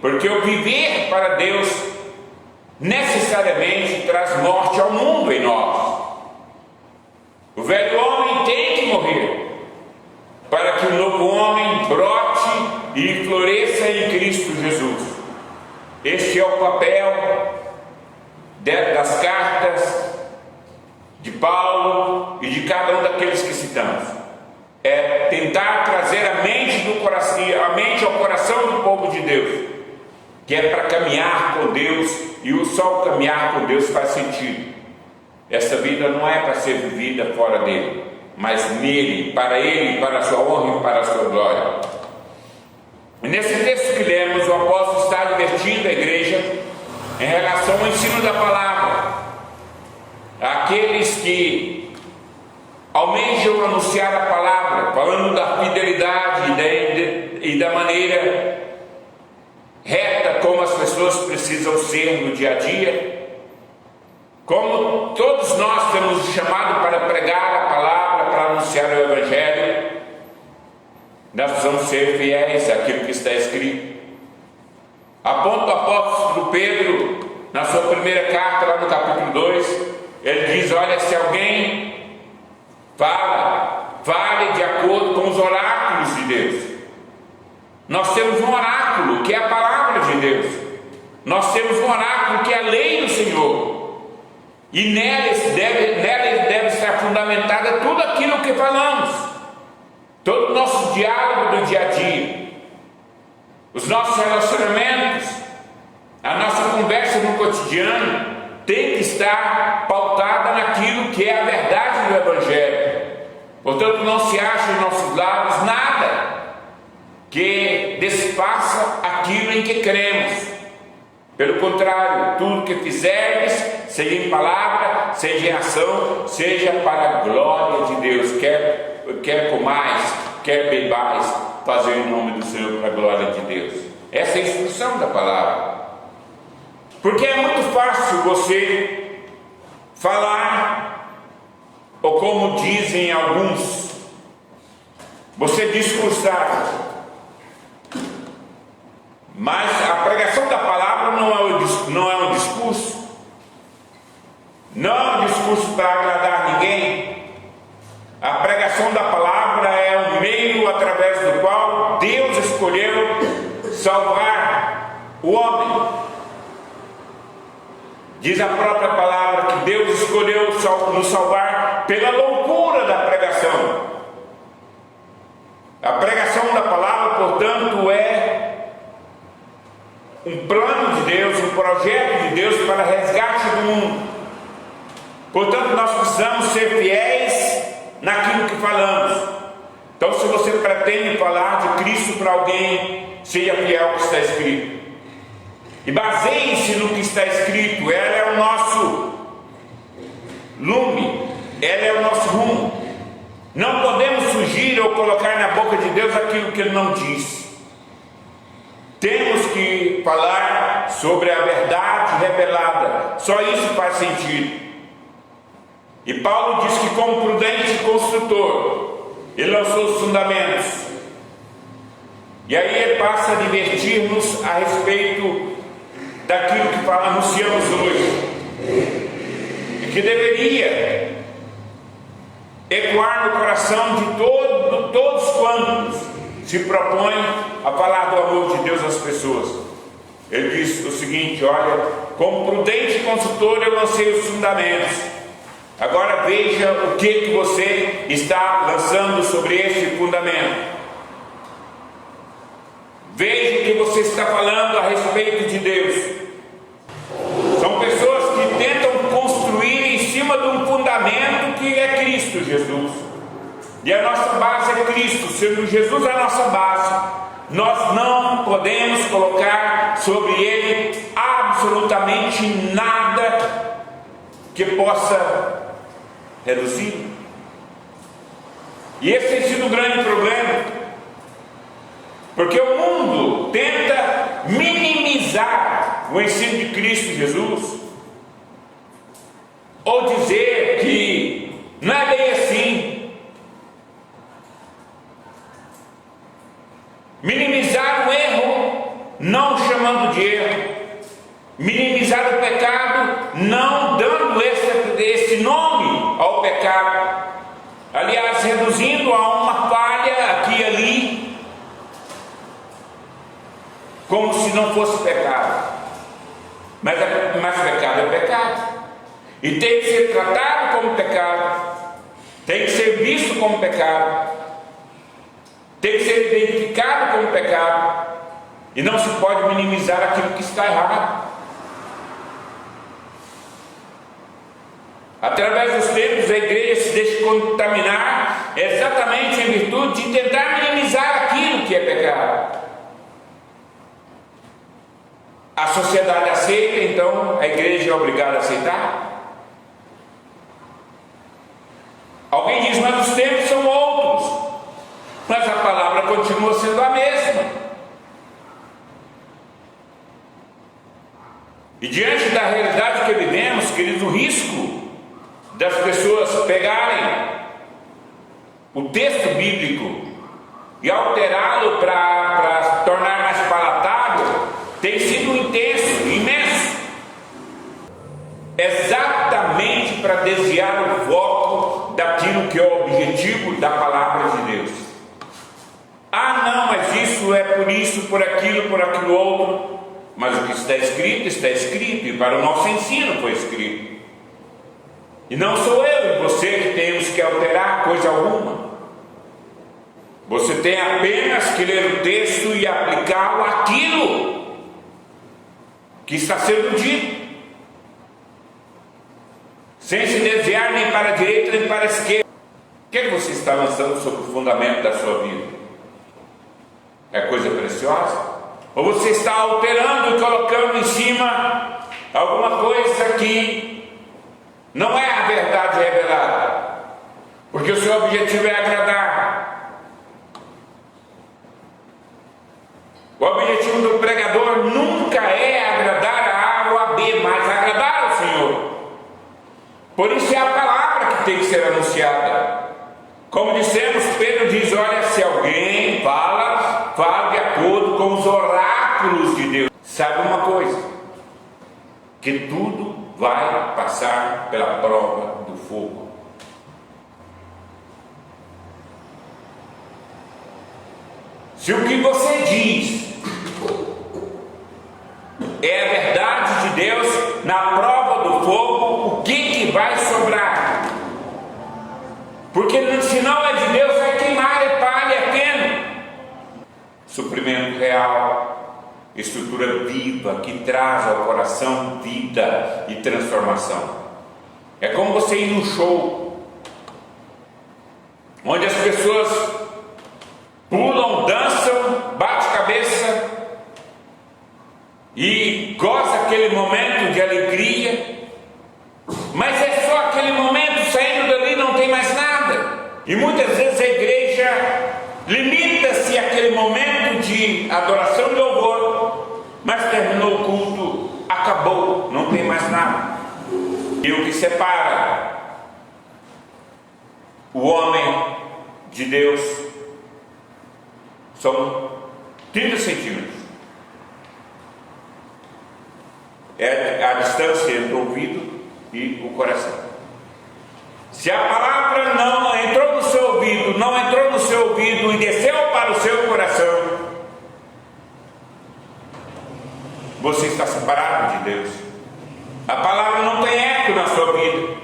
porque o viver para Deus necessariamente traz morte ao mundo em nós. O velho homem tem que morrer para que o novo homem brote e floresça em Cristo Jesus. Este é o papel das cartas de Paulo e de cada um daqueles que citamos. É tentar trazer a mente ao coração do povo de Deus, que é para caminhar com Deus, e só o caminhar com Deus faz sentido. Essa vida não é para ser vivida fora dele, mas nele, para a sua honra e para a sua glória. E nesse texto que lemos, o apóstolo está advertindo a igreja em relação ao ensino da palavra. Aqueles que almejam anunciar a palavra, falando da fidelidade e da maneira reta como as pessoas precisam ser no dia a dia, como todos nós temos o chamado para pregar a palavra, para anunciar o Evangelho, nós precisamos ser fiéis àquilo que está escrito. Aponta o apóstolo Pedro, na sua primeira carta, lá no capítulo 2, ele diz: olha, se alguém fale de acordo com os oráculos de Deus. Nós temos um oráculo, que é a palavra de Deus. Nós temos um oráculo, que é a lei do Senhor. E nela deve estar fundamentada tudo aquilo que falamos. Todo o nosso diálogo do dia a dia, os nossos relacionamentos, a nossa conversa no cotidiano tem que estar pautada naquilo que é a verdade do Evangelho. Portanto, não se acha em nossos lábios nada que desfaça aquilo em que cremos. Pelo contrário, tudo que fizerdes, seja em palavra, seja em ação, seja para a glória de Deus. Quer comais, quer bebais, fazer em nome do Senhor para a glória de Deus. Essa é a instrução da palavra. Porque é muito fácil você falar, ou como dizem alguns, você discursar. Mas a pregação da palavra não é um discurso. Não é um discurso para agradar ninguém. A pregação da palavra é um meio através do qual Deus escolheu salvar o homem. Diz a própria palavra que Deus escolheu nos salvar pela loucura da pregação. A pregação da palavra, portanto, é um plano de Deus, um projeto de Deus para resgate do mundo. Portanto, nós precisamos ser fiéis naquilo que falamos. Então, se você pretende falar de Cristo para alguém, seja fiel ao que está escrito. E baseie-se no que está escrito. Ela é o nosso lume, ela é o nosso rumo. Não podemos fugir ou colocar na boca de Deus aquilo que Ele não disse. Temos que falar sobre a verdade revelada. Só isso faz sentido. E Paulo diz que, como prudente construtor, ele lançou os fundamentos. E aí ele passa a advertir-nos a respeito daquilo que anunciamos hoje, e que deveria ecoar no coração de todos quantos se propõem a falar do amor de Deus às pessoas. Ele diz o seguinte: olha, como prudente consultor eu lancei os fundamentos. Agora veja o que você está lançando sobre esse fundamento. Veja o que você está falando a respeito de Deus. São pessoas que tentam construir em cima de um fundamento que é Cristo Jesus. E a nossa base é Cristo. Sendo Jesus a nossa base, nós não podemos colocar sobre Ele absolutamente nada que possa reduzir. E esse tem sido o grande problema, porque o mundo tenta minimizar o ensino de Cristo Jesus, ou dizer que não é bem assim, minimizar o erro, não chamando chamando de erro, minimizar o pecado, não dando esse nome ao pecado, aliás, reduzindo a uma falha aqui e ali, como se não fosse pecado. Mas pecado é pecado, e tem que ser tratado como pecado, tem que ser visto como pecado, tem que ser identificado como pecado, e não se pode minimizar aquilo que está errado. Através dos tempos, a igreja se deixa contaminar exatamente em virtude de tentar minimizar aquilo que é pecado. A sociedade aceita, então a igreja é obrigada a aceitar? Alguém diz, mas os tempos são outros. Mas a palavra continua sendo a mesma. E diante da realidade que vivemos, queridos, o risco das pessoas pegarem o texto bíblico e alterá-lo para tornar mais palatável tem sido intenso, imenso, exatamente para desviar o foco daquilo que é o objetivo da palavra de Deus. Ah, não, mas isso é por isso, por aquilo outro. Mas o que está escrito, e para o nosso ensino foi escrito. E não sou eu e você que temos que alterar coisa alguma. Você tem apenas que ler o texto e aplicá-lo àquilo que está sendo dito, sem se desviar nem para a direita nem para a esquerda. O que você está lançando sobre o fundamento da sua vida? É coisa preciosa? Ou você está alterando e colocando em cima alguma coisa que não é a verdade revelada, porque o seu objetivo é agradar? O objetivo do pregador nunca é agradar a A ou a B, mas agradar ao Senhor. Por isso é a palavra que tem que ser anunciada. Como dissemos, Pedro diz, olha, se alguém fala de acordo com os oráculos de Deus. Sabe uma coisa? Que tudo vai passar pela prova do fogo. Se o que você diz é a verdade de Deus, na prova do fogo, o que vai sobrar? Porque se não é de Deus, vai queimar, é palha, é feno. Suprimento real, estrutura viva, que traz ao coração vida e transformação. É como você ir num show, onde as pessoas pulam, dançam, bate cabeça e goza aquele momento de alegria, mas é só aquele momento, saindo dali não tem mais nada. E muitas vezes a igreja limita-se àquele momento de adoração e louvor, mas terminou o culto, acabou, não tem mais nada. E o que separa o homem de Deus são 30 centímetros. É a distância entre o ouvido e o coração. Se a palavra não entrou no seu ouvido, não entrou no seu ouvido e desceu para o seu coração, você está separado de Deus. A palavra não tem eco na sua vida.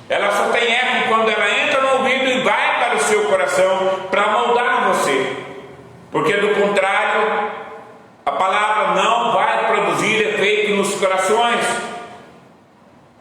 Ela só tem eco quando ela entra no ouvido e vai para o seu coração para moldar você. Porque do contrário, a palavra não vai produzir efeito nos corações.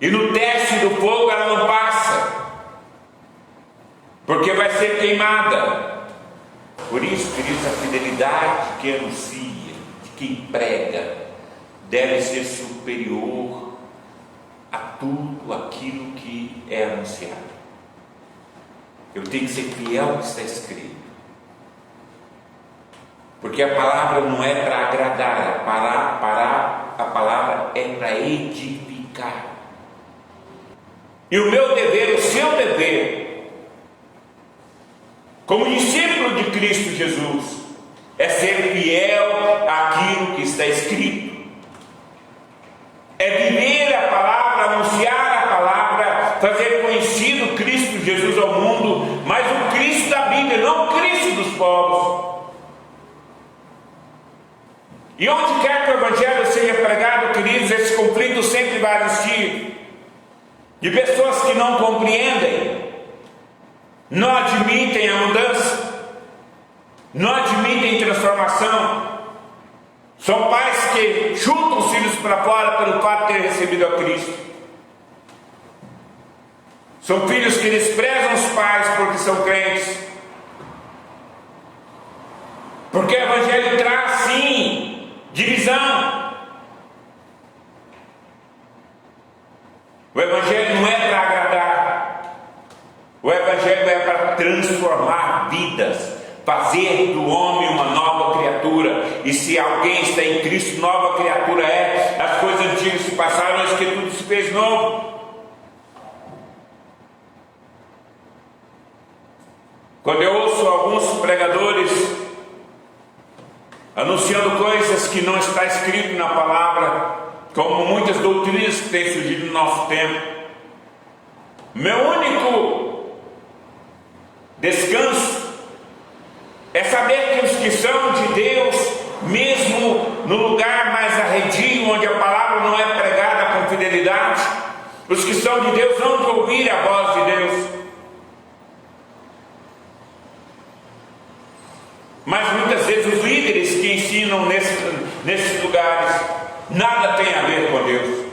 E no teste do fogo ela não passa, porque vai ser queimada. Por isso, queridos, a fidelidade que anuncia, que prega, deve ser superior a tudo aquilo que é anunciado. Eu tenho que ser fiel ao que está escrito, porque a palavra não é para agradar, a palavra é para edificar. E o meu dever, o seu dever, como discípulo de Cristo Jesus, é ser fiel àquilo que está escrito. é viver a palavra, anunciar a palavra, fazer conhecido Cristo Jesus ao mundo, mas o Cristo da Bíblia, não o Cristo dos povos. E onde quer que o Evangelho seja pregado, queridos, esse conflito sempre vai existir. De pessoas que não compreendem, não admitem a mudança, não admitem transformação. São pais que chutam os filhos para fora pelo fato de ter recebido a Cristo. São filhos que desprezam os pais porque são crentes. Porque o Evangelho traz, sim, divisão. O Evangelho não é para agradar. O Evangelho é para transformar vidas, fazer do homem uma nova criatura. E se alguém está em Cristo, nova criatura é. As coisas antigas se passaram, mas que tudo se fez novo. Quando eu ouço alguns pregadores anunciando coisas que não está escrito na palavra, como muitas doutrinas que têm surgido no nosso tempo, meu único descanso é saber que os que são de Deus, mesmo no lugar mais arredio, onde a palavra não é pregada com fidelidade, os que são de Deus vão de ouvir a voz de Deus. Mas muitas vezes os líderes que ensinam nesses lugares nada tem a ver com Deus.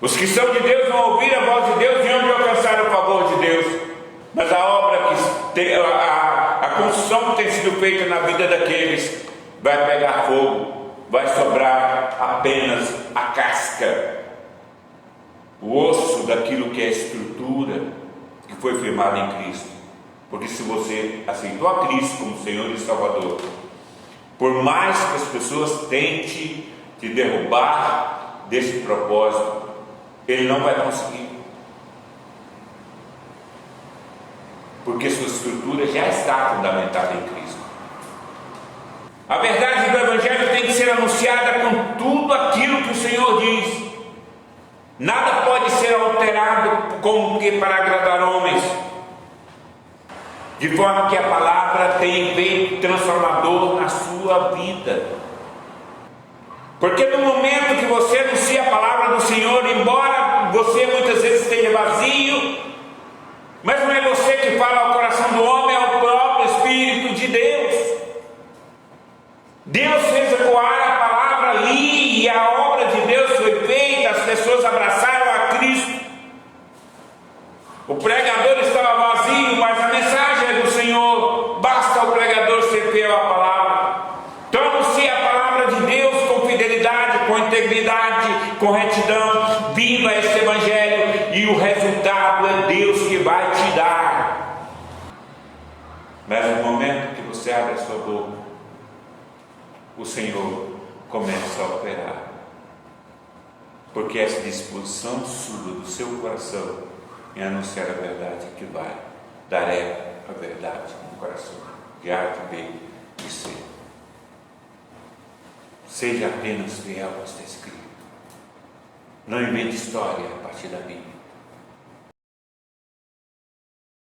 Os que são de Deus vão ouvir a voz de Deus e onde alcançar o favor de Deus. Mas a obra a construção que tem sido feita na vida daqueles vai pegar fogo, vai sobrar apenas a casca, o osso daquilo que é a estrutura que foi firmada em Cristo. Porque se você aceitou a Cristo como Senhor e Salvador, por mais que as pessoas tentem te derrubar desse propósito, Ele não vai conseguir. Porque sua estrutura já está fundamentada em Cristo. A verdade do Evangelho tem que ser anunciada com tudo aquilo que o Senhor diz. Nada pode ser alterado como que para agradar homens, de forma que a palavra tenha efeito transformador na sua vida. Porque no momento que você anuncia a palavra do Senhor, embora você muitas vezes esteja vazio, mas não é você que fala ao coração do homem, é o próprio Espírito de Deus. Deus fez ecoar a palavra ali e a obra de Deus foi feita, as pessoas abraçaram a Cristo. O pregador estava vazio, mas a mensagem é do Senhor. Basta o pregador ser fiel à palavra. Então anuncie a palavra de Deus com fidelidade, com integridade, com retidão. Viva esse Evangelho e o resultado é Deus que vai te dar. Mas no momento que você abre a sua boca, o Senhor começa a operar. Porque essa disposição sua, do seu coração, em anunciar a verdade que vai dar a verdade no coração de A, de B e C. Seja apenas fiel ao que está escrito. Não invente história a partir da Bíblia.